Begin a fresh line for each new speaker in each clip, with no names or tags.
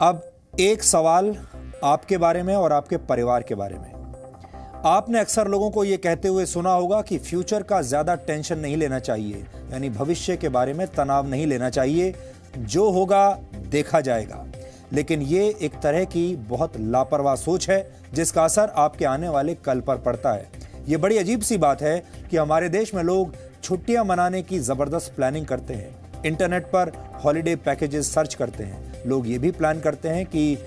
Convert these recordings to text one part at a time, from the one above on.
अब एक सवाल आपके बारे में और आपके परिवार के बारे में। आपने अक्सर लोगों को यह कहते हुए सुना होगा कि फ्यूचर का ज्यादा टेंशन नहीं लेना चाहिए, यानी भविष्य के बारे में तनाव नहीं लेना चाहिए, जो होगा देखा जाएगा। लेकिन ये एक तरह की बहुत लापरवाह सोच है जिसका असर आपके आने वाले कल पर पड़ता है। ये बड़ी अजीब सी बात है कि हमारे देश में लोग छुट्टियां मनाने की जबरदस्त प्लानिंग करते हैं, इंटरनेट पर हॉलिडे पैकेजेस सर्च करते हैं। लोग ये भी प्लान करते हैं कि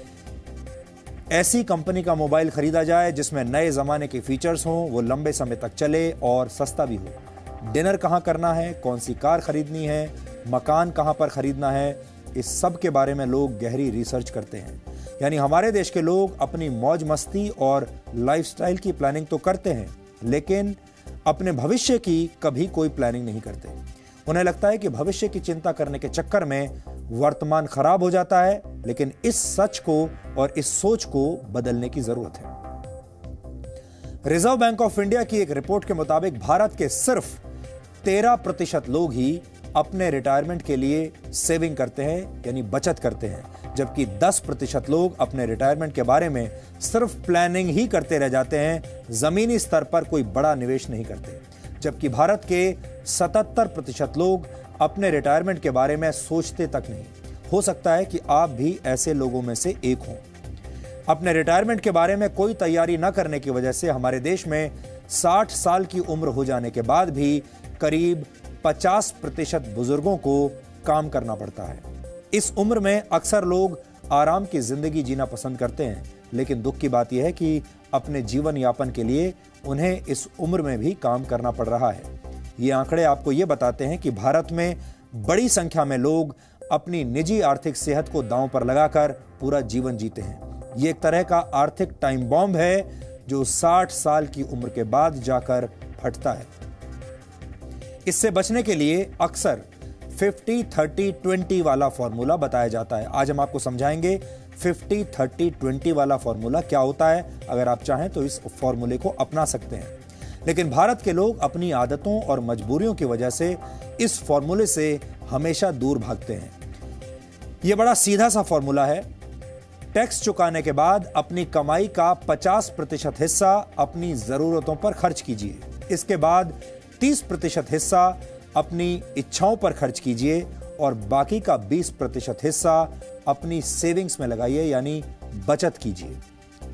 ऐसी कंपनी का मोबाइल खरीदा जाए जिसमें नए जमाने के फीचर्स हों, वो लंबे समय तक चले और सस्ता भी हो। डिनर कहाँ करना है, कौन सी कार खरीदनी है, मकान कहाँ पर खरीदना है, इस सब के बारे में लोग गहरी रिसर्च करते हैं। यानी हमारे देश के लोग अपनी मौज मस्ती और लाइफस्टाइल की प्लानिंग तो करते हैं, लेकिन अपने भविष्य की कभी कोई प्लानिंग नहीं करते। उन्हें लगता है कि भविष्य की चिंता करने के चक्कर में वर्तमान खराब हो जाता है, लेकिन इस सच को और इस सोच को बदलने की जरूरत है। रिजर्व बैंक ऑफ इंडिया की एक रिपोर्ट के मुताबिक भारत के सिर्फ 13% लोग ही अपने रिटायरमेंट के लिए सेविंग करते हैं, यानी बचत करते हैं, जबकि 10% लोग अपने रिटायरमेंट के बारे में सिर्फ प्लानिंग ही करते रह जाते हैं, जमीनी स्तर पर कोई बड़ा निवेश नहीं करते। जबकि भारत के 77% लोग अपने रिटायरमेंट के बारे में सोचते तक नहीं। हो सकता है कि आप भी ऐसे लोगों में से एक हों। अपने रिटायरमेंट के बारे में कोई तैयारी न करने की वजह से हमारे देश में 60 साल की उम्र हो जाने के बाद भी करीब 50% बुजुर्गों को काम करना पड़ता है। इस उम्र में अक्सर लोग आराम की जिंदगी जीना पसंद करते हैं, लेकिन दुख की बात यह है कि अपने जीवन यापन के लिए उन्हें इस उम्र में भी काम करना पड़ रहा है। ये आंकड़े आपको ये बताते हैं कि भारत में बड़ी संख्या में लोग अपनी निजी आर्थिक सेहत को दांव पर लगाकर पूरा जीवन जीते हैं। ये एक तरह का आर्थिक टाइम बॉम्ब है जो 60 साल की उम्र के बाद जाकर फटता है। इससे बचने के लिए अक्सर 50-30-20 वाला फॉर्मूला बताया जाता है। आज हम आपको समझाएंगे 50-30-20 वाला फॉर्मूला क्या होता है। अगर आप चाहें तो इस फॉर्मूले को अपना सकते हैं, लेकिन भारत के लोग अपनी आदतों और मजबूरियों की वजह से इस फॉर्मूले से हमेशा दूर भागते हैं। यह बड़ा सीधा सा फॉर्मूला है। टैक्स चुकाने के बाद अपनी कमाई का 50% हिस्सा अपनी जरूरतों पर खर्च कीजिए। इसके बाद 30% हिस्सा अपनी इच्छाओं पर खर्च कीजिए और बाकी का 20% हिस्सा अपनी सेविंग्स में लगाइए, यानी बचत कीजिए।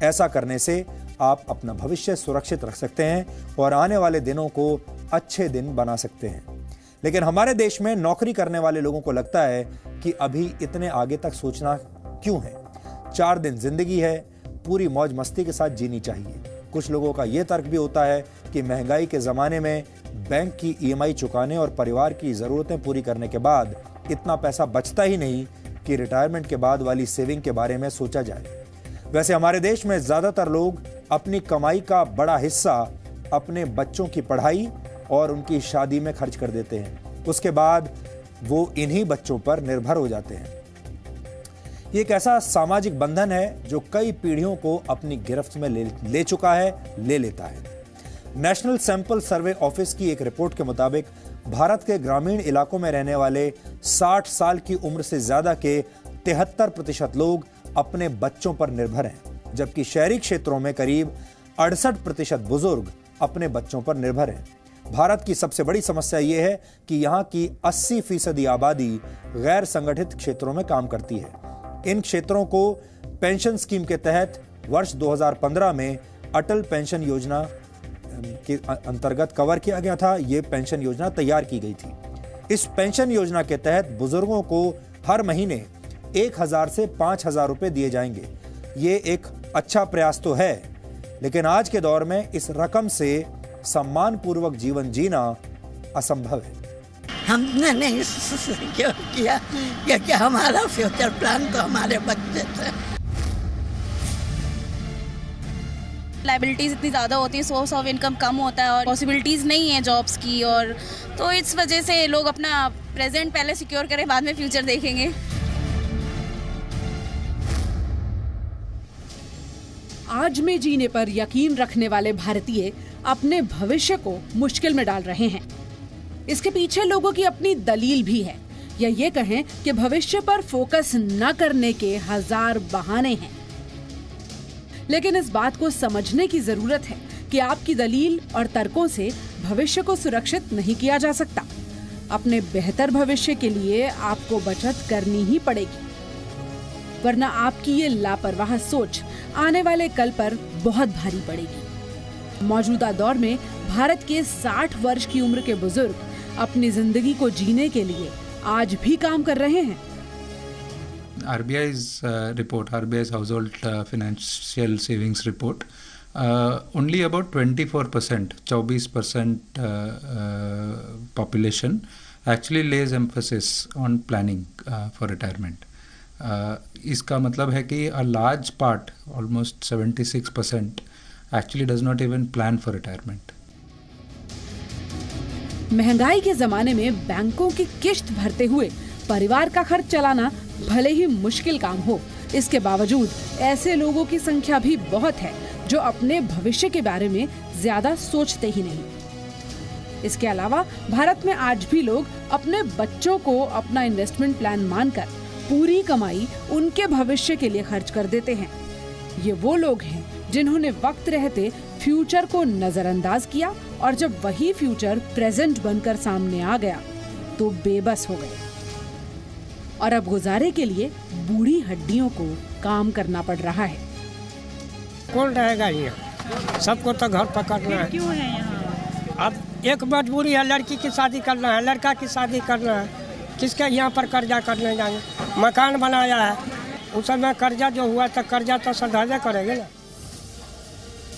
ऐसा करने से आप अपना भविष्य सुरक्षित रख सकते हैं और आने वाले दिनों को अच्छे दिन बना सकते हैं। लेकिन हमारे देश में नौकरी करने वाले लोगों को लगता है कि अभी इतने आगे तक सोचना क्यों है, 4 दिन जिंदगी है, पूरी मौज मस्ती के साथ जीनी चाहिए। कुछ लोगों का यह तर्क भी होता है कि महंगाई के जमाने में बैंक की EMI चुकाने और परिवार की जरूरतें पूरी करने के बाद इतना पैसा बचता ही नहीं कि रिटायरमेंट के बाद वाली सेविंग के बारे में सोचा जाए। वैसे हमारे देश में ज्यादातर लोग अपनी कमाई का बड़ा हिस्सा अपने बच्चों की पढ़ाई और उनकी शादी में खर्च कर देते हैं। उसके बाद वो इन्हीं बच्चों पर निर्भर हो जाते हैं। ये एक ऐसा सामाजिक बंधन है जो कई पीढ़ियों को अपनी गिरफ्त में ले चुका है, ले लेता है। नेशनल सैंपल सर्वे ऑफिस की एक रिपोर्ट के मुताबिक भारत के ग्रामीण इलाकों में रहने वाले 60 साल की उम्र से ज्यादा के 73% लोग अपने बच्चों पर निर्भर हैं, जबकि शहरी क्षेत्रों में करीब 68% बुजुर्ग अपने बच्चों पर निर्भर हैं। भारत की सबसे बड़ी समस्या यह है कि यहाँ की 80% आबादी गैर संगठित क्षेत्रों में काम करती है। इन क्षेत्रों को पेंशन स्कीम के तहत वर्ष 2015 में अटल पेंशन योजना के अंतर्गत कवर किया गया था। यह पेंशन योजना तैयार की गई थी। इस पेंशन योजना के तहत बुजुर्गों को हर महीने 1000 से 5000 रुपए दिए जाएंगे। ये एक अच्छा प्रयास तो है, लेकिन आज के दौर में इस रकम से सम्मान पूर्वक जीवन जीना असंभव है।
हमने नहीं सिक्योर किया क्योंकि हमारा फ्यूचर प्लान तो हमारे बच्चे थे।
लाइबिलिटीज इतनी ज़्यादा होती है, सोर्स ऑफ इनकम कम होता है और पॉसिबिलिटीज़ नहीं है जॉब्स की, और तो इस वजह से लोग अपना प्रेजेंट पहले सिक्योर करें, बाद में फ्यूचर देखेंगे।
आज में जीने पर यकीन रखने वाले भारतीय अपने भविष्य को मुश्किल में डाल रहे हैं। इसके पीछे लोगों की अपनी दलील भी है। या ये कहें कि भविष्य पर फोकस न करने के हजार बहाने हैं। लेकिन इस बात को समझने की जरूरत है कि आपकी दलील और तर्कों से भविष्य को सुरक्षित नहीं किया जा सकता। अपने बेहतर भविष्य के लिए आपको बचत करनी ही पड़ेगी, वरना आपकी ये लापरवाह सोच आने वाले कल पर बहुत भारी पड़ेगी। मौजूदा दौर में भारत के 60 वर्ष की उम्र के बुजुर्ग अपनी जिंदगी को जीने के लिए आज भी काम कर रहे हैं।
RBI's report, RBI's household financial savings report, only about 24%, 24% population actually lays emphasis on planning for retirement. इसका मतलब है कि a large part, almost 76%, actually does not even plan for retirement.
महंगाई के जमाने में बैंकों की किश्त भरते हुए परिवार का खर्च चलाना भले ही मुश्किल काम हो, इसके बावजूद ऐसे लोगों की संख्या भी बहुत है जो अपने भविष्य के बारे में ज्यादा सोचते ही नहीं। इसके अलावा भारत में आज भी लोग अपने बच्चों को अपना इन्वेस्टमेंट प्लान मानकर पूरी कमाई उनके भविष्य के लिए खर्च कर देते हैं। ये वो लोग हैं जिन्होंने वक्त रहते फ्यूचर को नजरअंदाज किया और जब वही फ्यूचर प्रेजेंट बनकर सामने आ गया तो बेबस हो गए और अब गुजारे के लिए बूढ़ी हड्डियों को काम करना पड़ रहा है।
कौन रहेगा यहाँ? सबको तो घर पकड़ना है। क्यों है यहाँ? अब एक मजबूरी है, लड़की की शादी करना है, लड़का की शादी करना है, किसके यहाँ पर कर्जा करने जाएंगे? मकान बनाया है, उस समय कर्जा जो हुआ था कर्जा तो सधाजे करेंगे ना।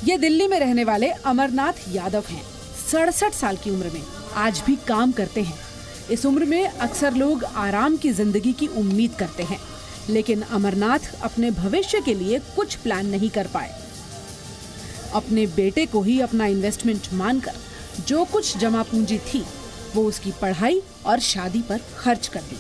ये दिल्ली में रहने वाले अमरनाथ यादव हैं। 67 साल की उम्र में आज भी काम करते हैं। इस उम्र में अक्सर लोग आराम की जिंदगी की उम्मीद करते हैं, लेकिन अमरनाथ अपने भविष्य के लिए कुछ प्लान नहीं कर पाए। अपने बेटे को ही अपना इन्वेस्टमेंट मानकर जो कुछ जमा पूंजी थी वो उसकी पढ़ाई और शादी पर खर्च कर दी।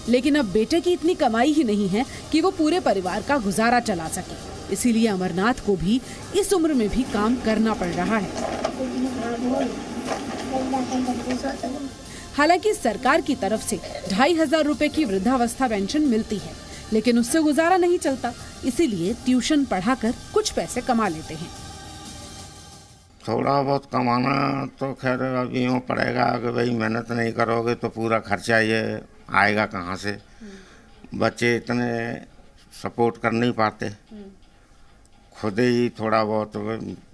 लेकिन अब बेटे की इतनी कमाई ही नहीं है कि वो पूरे परिवार का गुजारा चला सके। इसीलिए अमरनाथ को भी इस उम्र में भी काम करना पड़ रहा है। हालांकि सरकार की तरफ से 2500 रुपए की वृद्धावस्था पेंशन मिलती है, लेकिन उससे गुजारा नहीं चलता। इसीलिए ट्यूशन पढ़ाकर कुछ पैसे कमा लेते हैं।
थोड़ा बहुत कमाना तो खैर अभी यूँ पड़ेगा कि भाई मेहनत नहीं करोगे तो पूरा खर्चा ये आएगा कहाँ से। बच्चे इतने सपोर्ट कर नहीं पाते, खुद ही थोड़ा बहुत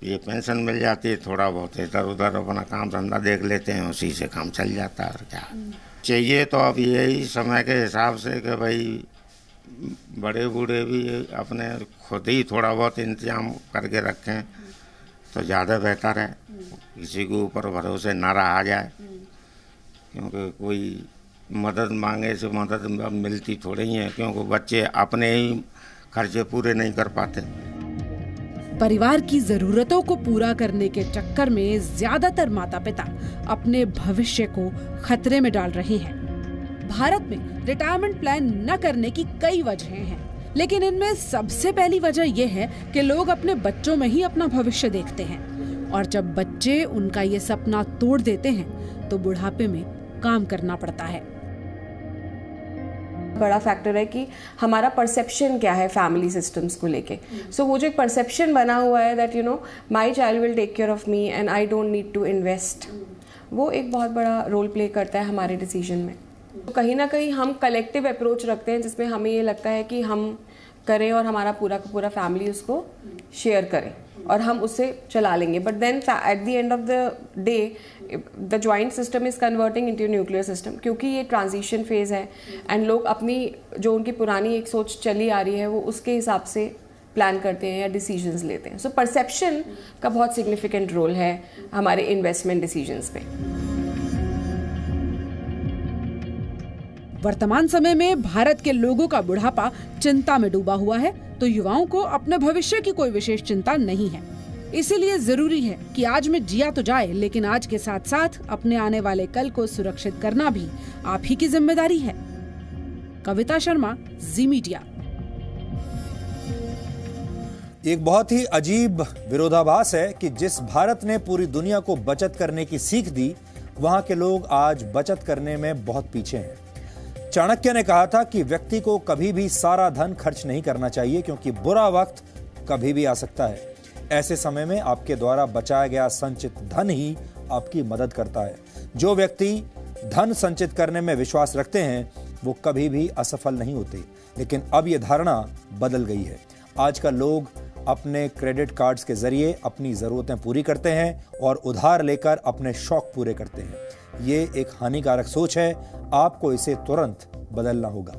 ये पेंशन मिल जाती है, थोड़ा बहुत इधर उधर अपना काम धंधा देख लेते हैं, उसी से काम चल जाता है। और क्या चाहिए तो अब यही समय के हिसाब से कि भाई बड़े बूढ़े भी अपने खुद ही थोड़ा बहुत इंतजाम करके रखें तो ज़्यादा बेहतर है। किसी के ऊपर भरोसे ना रहा जाए, क्योंकि कोई मदद मांगे से मदद मिलती थोड़ी ही है, क्योंकि बच्चे अपने ही खर्चे पूरे नहीं कर पाते।
परिवार की जरूरतों को पूरा करने के चक्कर में ज्यादातर माता पिता अपने भविष्य को खतरे में डाल रहे हैं। भारत में रिटायरमेंट प्लान न करने की कई वजहें हैं, लेकिन इनमें सबसे पहली वजह यह है कि लोग अपने बच्चों में ही अपना भविष्य देखते हैं और जब बच्चे उनका ये सपना तोड़ देते हैं तो बुढ़ापे में काम करना पड़ता है।
बड़ा फैक्टर है कि हमारा परसेप्शन क्या है फैमिली सिस्टम्स को लेके। सो वो जो एक परसेप्शन बना हुआ है that you know my child will take care of me and I don't need to invest, वो एक बहुत बड़ा रोल प्ले करता है हमारे डिसीजन में। तो कहीं ना कहीं हम कलेक्टिव अप्रोच रखते हैं जिसमें हमें ये लगता है कि हम करें और हमारा पूरा का पूरा फैमिली उसको शेयर करे और हम उससे चला लेंगे। But then at the end of the day the joint system is converting into nuclear system, क्योंकि ये ट्रांजिशन फेज़ है एंड लोग अपनी जो उनकी पुरानी एक सोच चली आ रही है वो उसके हिसाब से प्लान करते हैं या डिसीजंस लेते हैं। सो परसेप्शन का बहुत सिग्निफिकेंट रोल है हमारे इन्वेस्टमेंट डिसीजंस पे।
वर्तमान समय में भारत के लोगों का बुढ़ापा चिंता में डूबा हुआ है, तो युवाओं को अपने भविष्य की कोई विशेष चिंता नहीं है। इसीलिए जरूरी है कि आज में जिया तो जाए, लेकिन आज के साथ साथ अपने आने वाले कल को सुरक्षित करना भी आप ही की जिम्मेदारी है। कविता शर्मा, जी मीडिया।
एक बहुत ही अजीब विरोधाभास है कि जिस भारत ने पूरी दुनिया को बचत करने की सीख दी, वहां के लोग आज बचत करने में बहुत पीछे हैं। चाणक्य ने कहा था कि व्यक्ति को कभी भी सारा धन खर्च नहीं करना चाहिए, क्योंकि बुरा वक्त कभी भी आ सकता है। ऐसे समय में आपके द्वारा बचाया गया संचित धन ही आपकी मदद करता है। जो व्यक्ति धन संचित करने में विश्वास रखते हैं वो कभी भी असफल नहीं होते। लेकिन अब ये धारणा बदल गई है। आजकल लोग अपने क्रेडिट कार्ड्स के जरिए अपनी ज़रूरतें पूरी करते हैं और उधार लेकर अपने शौक पूरे करते हैं। ये एक हानिकारक सोच है। आपको इसे तुरंत बदलना होगा।